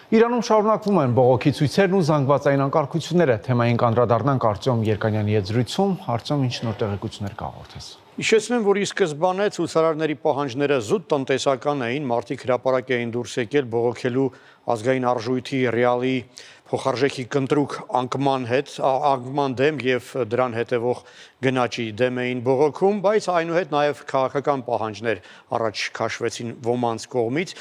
Իրանում շարունակվում են բողոքի ցույցերն ու զանգվածային անկարգությունները։ Թեմային կանդրադառնանք Արտյոմ Երկանյանի հետ զրույցում։ Արտյոմ, ինչ նոր տեղեկություններ կհաղորդես։ Հիշեցնեմ, որ ի սկզբանե ցուցարարների պահանջները զուտ տնտեսական էին, մարդիկ հրապարակ էին դուրս եկել բողոքելու ազգային արժույթի ռեալի փոխարժեքի կնտրուկ անկման դեմ եւ դրան հետևող գնաճի դեմ էին բողոքում, բայց այնուհետ նաեւ քաղաքական պահանջներ առաջ քաշվեցին ոմանց կողմից։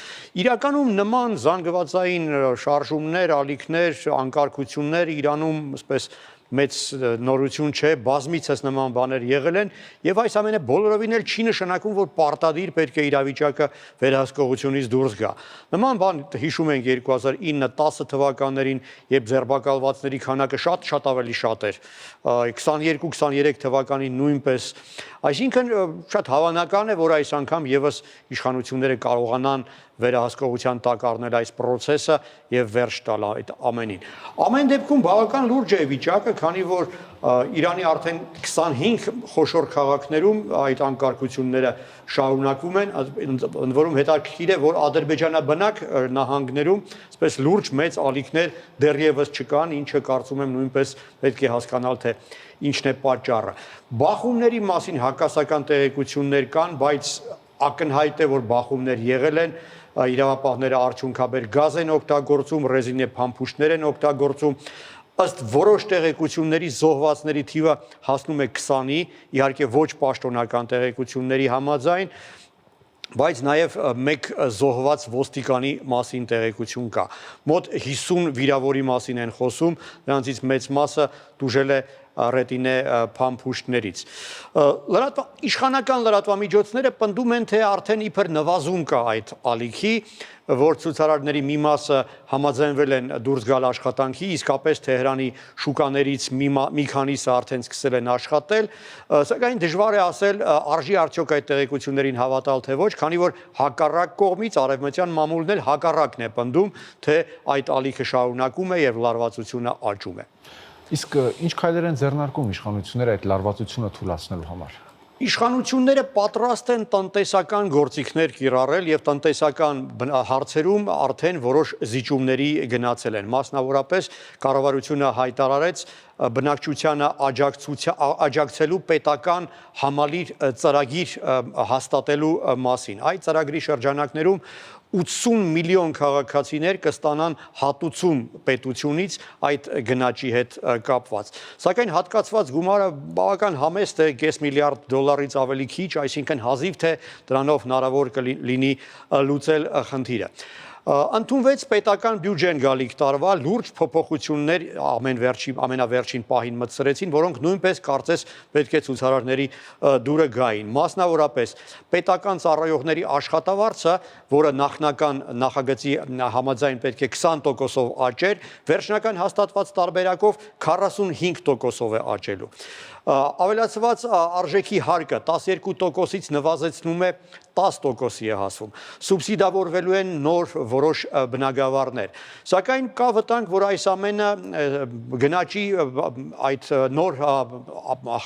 Իրականում նման զանգվածային շարժումներ, ալիքներ, անկարգություններ Իրանում, այսպես մեծ նորություն չէ, բազմիցս նման բաներ եղել են եւ այս ամենը բոլորովին էլ չի նշանակում, որ պարտադիր պետք է իրավիճակը վերահսկողությունից դուրս գա։ Նման բան հիշում ենք 2009-10 թվականներին, երբ ձերբակալվածների քանակը շատ ավելի շատ էր, 22-23 թվականին նույնպես, այսինքն շատ հավանական է, որ այս անգամ եւս իշխանությունները կարողանան վերահսկողության տակ առնել այս process-ը եւ վերջ տալ այդ ամենին։ Ամեն դեպքում բավական լուրջ է վիճակը, քանի որ Իրանի արդեն 25 խոշոր քաղաքներում այդ անկարգությունները շարունակվում են, ընդ որում հետաքրքիր է, որ ադրբեջանաբնակ նահանգներում այսպես լուրջ մեծ ալիքներ դեռևս չկան, ինչը կարծում եմ նույնպես պետք է հասկանալ, թե ինչն է պատճառը։ Բախումների մասին հակասական տեղեկություններ կան, բայց ակնհայտ է, որ բախումներ եղել են, իրավապահները արդյունքաբեր գազ են օգտագործում, ռեզինե փամփուշտներ են օգտագործում, ըստ որոշ տեղեկությունների զոհվածների թիվը հասնում է 20-ի, իհարկե ոչ պաշտոնական տեղեկությունների համաձայն, բայց նաև մեկ զոհված ոստիկանի մասին տեղեկություն կա։ Մոտ 50 վիրավորի մասին են խոսում, նրանցից մեծ մասը տուժել է ռետինե փամփուշտներից։ Իշխանական լրատվամիջոցները պնդում են, թե արդեն իբր նվազում կա այդ ալիքի, որ ցուցարարների մի մասը համաձայնվել են դուրս գալ աշխատանքի, իսկապես Թեհրանի շուկաներից մի քանիսը արդեն սկսել են աշխատել, սակայն դժվար է ասել արժի արդյոք այդ տեղեկություններին հավատալ թե ոչ, քանի որ հակառակ կողմից արևմտյան մամուլն էլ հակառակն է պնդում, թե այդ ալիքը շարունակում է եւ լարվածությունը աճում է։ Իսկ ինչ քայլեր են ձեռնարկում իշխանությունները այդ լարվածությունը թույլատնելու համար։ Իշխանությունները պատրաստ են տնտեսական գործիքներ կիրառել եւ տնտեսական հարցերում արդեն որոշ զիջումների գնացել են։ Մասնավորապես կառավարությունը հայտարարեց բնակչությանը աջակցելու պետական համալիր ծրագիր հաստատելու մասին։ Այդ ծրագրի շրջանակներում 80 միլիոն քաղաքացիներ կստանան հատուցում պետությունից այդ գնաճի հետ կապված։ Սակայն հատկացված գումարը բավական համեստ է, $5 միլիարդ ավելի քիչ, այսինքն հազիվ թե դրանով հնարավոր կլինի լուծել խնդիրը։ Ընդունվեց պետական բյուջեն գալիք տարվա, լուրջ փոփոխություններ ամենավերջին պահին մտցրեցին, որոնք նույնպես կարծես պետք է ցուցարարների դուրը գային։ Մասնավորապես պետական ծառայողների աշխատավարձը, որը նախնական նախագծի համաձայն պետք է 20%-ով աճեր, վերջնական հաստատված տարբերակով 45%-ով է աճելու։ Ավելացված արժեքի հարկը 12%-ից նվազեցնում է 10%-ի է հասվում։ Սուբսիդավորվելու են նոր որոշ բնագավառներ։ Սակայն կա վտանգ, որ այս ամենը գնաճի այդ նոր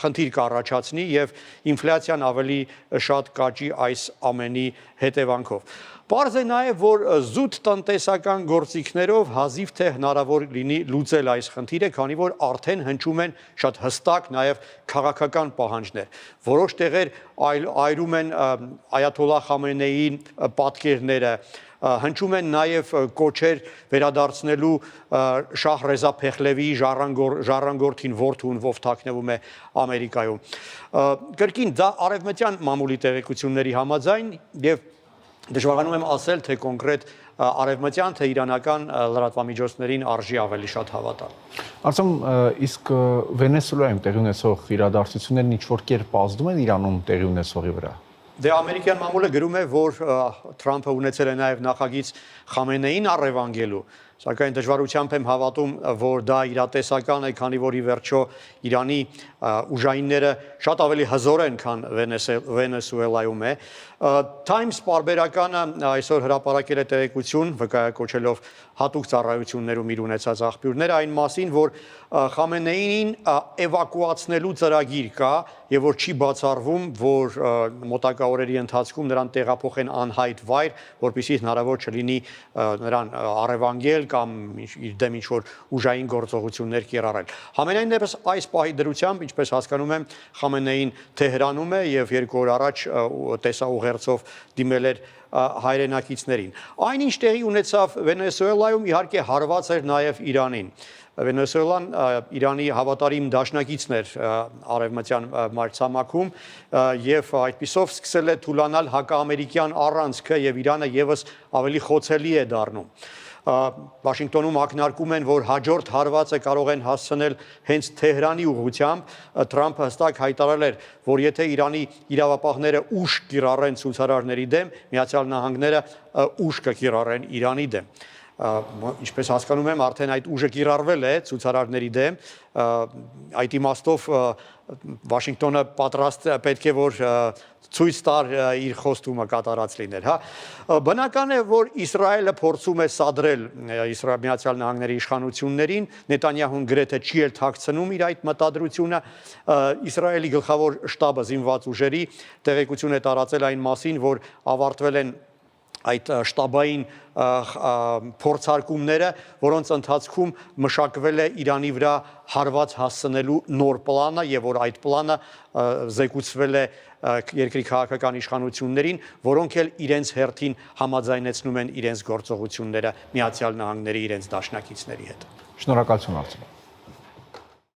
խնդիր կառաջացնի եւ ինֆլյացիան ավելի շատ կաճի այս ամենի հետևանքով։ Պարզ է նաև, որ զուտ տնտեսական գործիքներով հազիվ թե հնարավոր լինի լուծել այս խնդիրը, քանի որ արդեն հնչում են շատ հստակ նաև քաղաքական պահանջներ։ Որոշ տեղեր այրում են Այաթոլլահ Խամենեիի պատկերները, հնչում են նաև կոչեր վերադարձնելու Շահ Ռեզա Փեխլևիի ժառանգորդին որդուն, ով թաքնվում է Ամերիկայում։ Կրկին դա արևմտյան մամուլի տեղեկությունների համաձայն եւ դժվարանում եմ ասել, թե կոնկրետ արևմտյան, թե իրանական լրատվամիջոցներին արժի ավելի շատ հավատալ։ Արտյոմ, իսկ Վենեսուելայում տեղի ունեցող իրադարձություններն ինչ-որ կերպ ազդում են Իրանում տեղի ունեցողի վրա։ Դե ամերիկյան մամուլը գրում է, որ Թրամփը ունեցել է նաև նախագիծ Խամենեին առևանգելու, սակայն դժվարությամբ եմ հավատում, որ դա իրատեսական է, քանի որ ի վերջո Իրանի ուժայինները շատ ավելի հզոր են, քան Վենեսուելայում է։ Times պարբերականը այսօր հրապարակել է տեղեկություն, վկայակոչելով հատուկ ծառայություններում իր ունեցած աղբյուրները այն մասին, որ Խամենեին էվակուացնելու ծրագիր կա եւ որ չի բացառվում, որ մոտակա օրերի ընթացքում նրան տեղափոխեն անհայտ վայր, որպեսզի հնարավոր չլինի նրան առևանգել կամ իր դեմ ինչ-որ ուժային գործողություններ կիրառել։ Համենայն դեպս այս պահի դրությամբ, ինչպես հասկանում եմ, Խամենեին Թեհրանում է եւ 2 օր առաջ տեսա ուղերձով դիմել էր հայրենակիցներին։ Այնինչ տեղի ունեցավ Վենեսուելայում, իհարկե հարված էր նաև Իրանին։ Վենեսուելան Իրանի հավատարիմ դաշնակիցն էր արևմտյան մայրցամաքում եւ այդպիսով սկսել է թուլանալ հակաամերիկյան առանցքը եւ Իրանը եւս ավելի խոցելի է դառնում։ Վաշինգտոնում ակնարկում են, որ հաջորդ հարվածը կարող են հասցնել հենց Թեհրանի ուղղությամբ։ Թրամփը հստակ հայտարարել էր, որ եթե Իրանի իրավապահները ուժ կիրառեն ցուցարարների դեմ, Միացյալ Նահանգները ուժ կկիրառեն Իրանի դեմ։ Ինչպես հասկանում եմ, արդեն այդ ուժը կիրառվել է ցուցարարների դեմ, այդ իմաստով Վաշինգտոնը պատրաստ պետք է որ ցույց տար իր խոստումը կատարած լինել, հա։ Բնական է, որ Իսրայելը փորձում է սադրել Միացյալ Նահանգների իշխանություններին, Նետանյահուն գրեթե չի էլ թաքցնում իր այդ մտադրությունը։ Իսրայելի գլխավոր շտաբը զինված ուժերի տեղեկություն է տարածել այն մասին, որ ավարտվել են այդ շտաբային փորձարկումները, որոնց ընթացքում մշակվել է Իրանի վրա հարված հասցնելու նոր պլանը եւ որ այդ պլանը զեկուցվել է երկրի քաղաքական իշխանություններին, որոնք էլ իրենց հերթին համաձայնեցնում են իրենց գործողությունները Միացյալ Նահանգների իրենց դաշնակիցների հետ։ Շնորհակալություն Արծիվ։